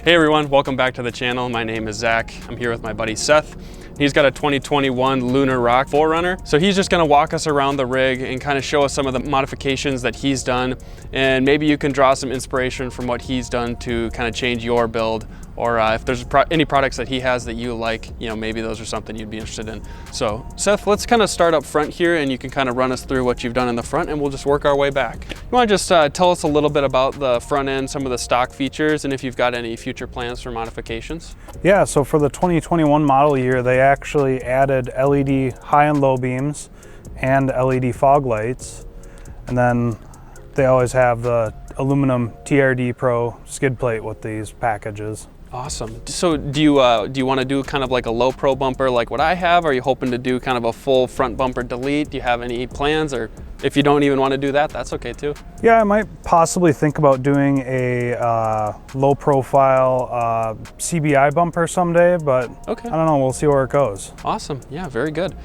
Hey everyone, welcome back to the channel. My name is Zach. I'm here with my buddy Seth. He's got a 2021 Lunar rock 4Runner. So he's just gonna walk us around the rig and kind of show us some of the modifications that he's done. And maybe you can draw some inspiration from what he's done to kind of change your build. Or if there's any products that he has that you like, you know, maybe those are something you'd be interested in. So Seth, let's kind of start up front here and you can kind of run us through what you've done in the front and we'll just work our way back. You wanna just tell us a little bit about the front end, some of the stock features, and if you've got any future plans for modifications? Yeah, so for the 2021 model year, they actually added LED high and low beams and LED fog lights. And then they always have the aluminum TRD Pro skid plate with these packages. Awesome. So do you want to do kind of like a low pro bumper like what I have? Are you hoping to do kind of a full front bumper delete? Do you have any plans? Or if you don't even want to do that, that's okay too. Yeah, I might possibly think about doing a low profile CBI bumper someday, but okay. I don't know, we'll see where it goes. Awesome, yeah, very good.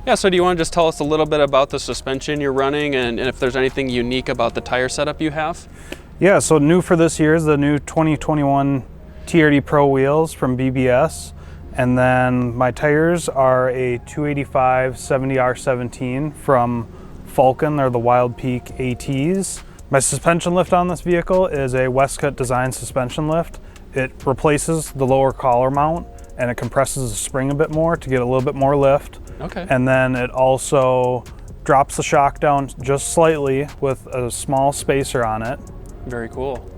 Yeah, so do you want to just tell us a little bit about the suspension you're running and if there's anything unique about the tire setup you have? Yeah, so new for this year is the new 2021 TRD Pro wheels from BBS, and then my tires are a 285 70R17 from Falken. They're the Wildpeak ATs. My suspension lift on this vehicle is a Westcut design suspension lift. It replaces the lower collar mount and it compresses the spring a bit more to get a little bit more lift. Okay. And then it also drops the shock down just slightly with a small spacer on it. Very cool.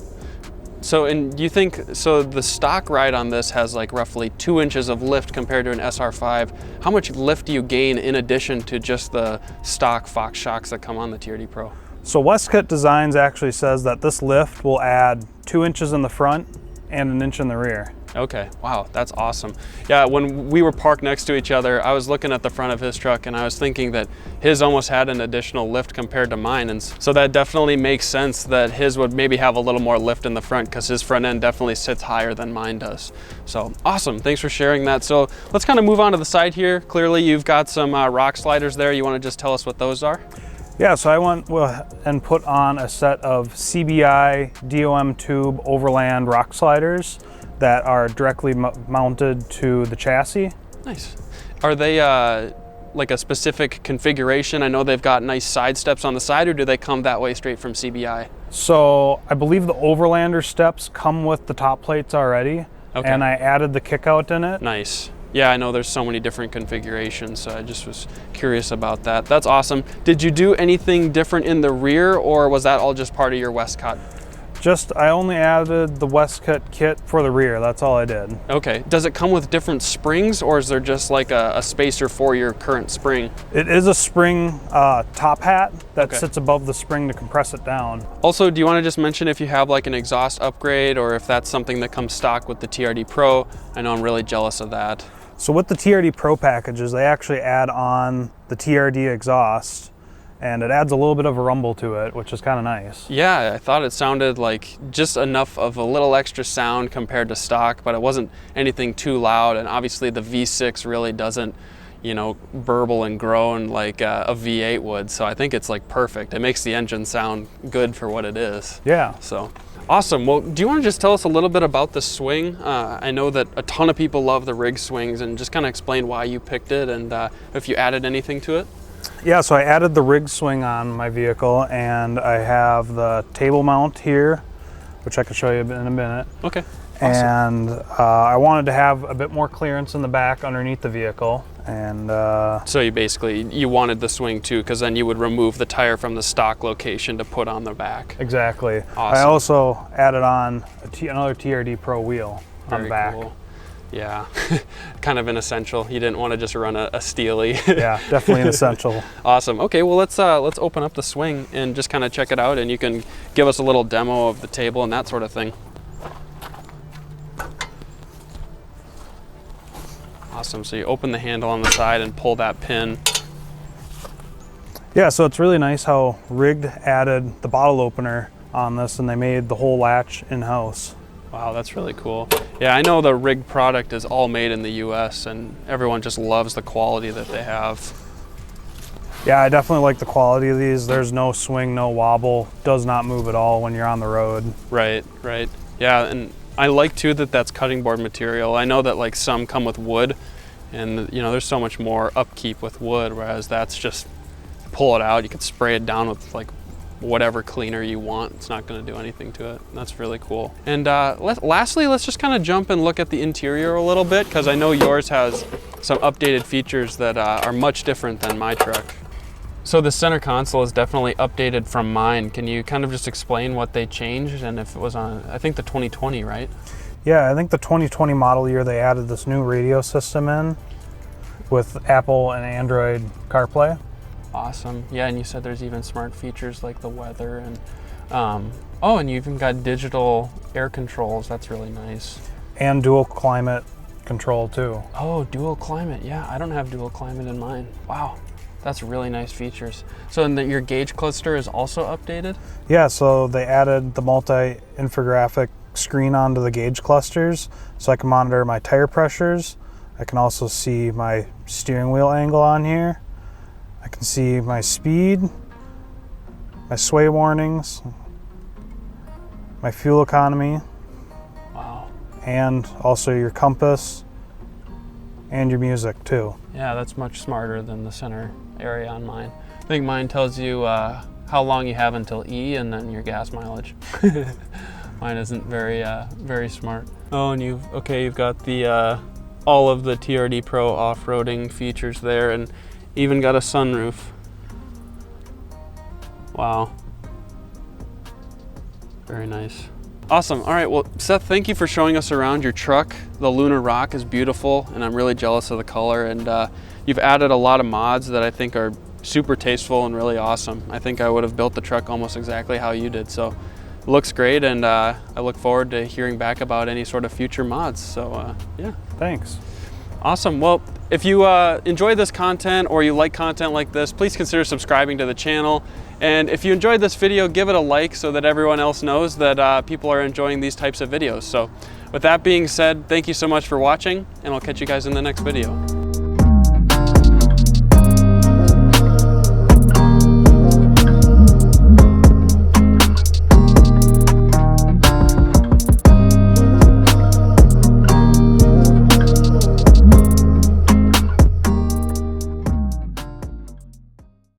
So, and do you think, so the stock ride on this has like roughly 2 inches of lift compared to an SR5. How much lift do you gain in addition to just the stock Fox shocks that come on the TRD Pro? So Westcut Designs actually says that this lift will add 2 inches in the front and 1 inch in the rear. Okay, wow, that's awesome. Yeah, when we were parked next to each other, I was looking at the front of his truck and I was thinking that his almost had an additional lift compared to mine. And so that definitely makes sense that his would maybe have a little more lift in the front because his front end definitely sits higher than mine does. So awesome, thanks for sharing that. So let's kind of move on to the side here. Clearly you've got some rock sliders there. You wanna just tell us what those are? Yeah, so I went and put on a set of CBI DOM tube Overland rock sliders that are directly mounted to the chassis. Nice. Are they like a specific configuration? I know they've got nice side steps on the side, or do they come that way straight from CBI? So I believe the Overlander steps come with the top plates already, okay. And I added the kick out in it. Nice. Yeah, I know there's so many different configurations, so I just was curious about that. That's awesome. Did you do anything different in the rear, or was that all just part of your Westcut? I only added the Westcut kit for the rear, that's all I did. Okay, does it come with different springs, or is there just like a spacer for your current spring? It is a spring top hat that sits above the spring to compress it down. Also, do you want to just mention if you have like an exhaust upgrade, or if that's something that comes stock with the TRD Pro? I know I'm really jealous of that. So with the TRD Pro packages, they actually add on the TRD exhaust, and it adds a little bit of a rumble to it, which is kind of nice. Yeah, I thought it sounded like just enough of a little extra sound compared to stock, but it wasn't anything too loud. And obviously the V6 really doesn't, you know, burble and groan like a V8 would. So I think it's like perfect. It makes the engine sound good for what it is. Yeah. So awesome. Well, do you want to just tell us a little bit about the swing? I know that a ton of people love the rig swings, and just kind of explain why you picked it and if you added anything to it. Yeah, so I added the rig swing on my vehicle, and I have the table mount here, which I can show you in a minute. Okay. Awesome. And I wanted to have a bit more clearance in the back underneath the vehicle. And so you wanted the swing too, because then you would remove the tire from the stock location to put on the back. Exactly. Awesome. I also added on another TRD Pro wheel on the back. Cool. Yeah, kind of an essential. You didn't want to just run a Steely. Yeah, definitely an essential. Awesome. Okay, well let's open up the swing and just kind of check it out, and you can give us a little demo of the table and that sort of thing. Awesome. So you open the handle on the side and pull that pin. Yeah, so it's really nice how Rigged added the bottle opener on this, and they made the whole latch in-house. Wow, that's really cool. Yeah, I know the Rig product is all made in the US and everyone just loves the quality that they have. Yeah, I definitely like the quality of these. There's no swing, no wobble, does not move at all when you're on the road. Right, right. Yeah, and I like too that that's cutting board material. I know that like some come with wood, and you know, there's so much more upkeep with wood, whereas that's just pull it out. You can spray it down with like whatever cleaner you want. It's not going to do anything to it. That's really cool. And lastly, let's just kind of jump and look at the interior a little bit, because I know yours has some updated features that are much different than my truck. So the center console is definitely updated from mine. Can you kind of just explain what they changed, and if it was on, I think the 2020, right? Yeah, I think the 2020 model year they added this new radio system in with Apple and Android CarPlay. Awesome. Yeah, and you said there's even smart features like the weather and oh, and you even got digital air controls. That's really nice. And dual climate control too. Oh, dual climate. Yeah, I don't have dual climate in mine. Wow. That's really nice features. So your gauge cluster is also updated? Yeah, so they added the multi-infographic screen onto the gauge clusters, so I can monitor my tire pressures. I can also see my steering wheel angle on here. I can see my speed, my sway warnings, my fuel economy. Wow. And also your compass and your music too. Yeah, that's much smarter than the center area on mine. I think mine tells you how long you have until E and then your gas mileage. Mine isn't very smart. Oh, and you've got the all of the TRD Pro off-roading features there, and even got a sunroof. Wow. Very nice. Awesome. All right, well, Seth, thank you for showing us around your truck. The Lunar Rock is beautiful, and I'm really jealous of the color, and you've added a lot of mods that I think are super tasteful and really awesome. I think I would have built the truck almost exactly how you did, so it looks great, and I look forward to hearing back about any sort of future mods. So yeah. Thanks. Awesome. Well, if you enjoy this content or you like content like this, please consider subscribing to the channel. And if you enjoyed this video, give it a like so that everyone else knows that people are enjoying these types of videos. So with that being said, thank you so much for watching, and I'll catch you guys in the next video.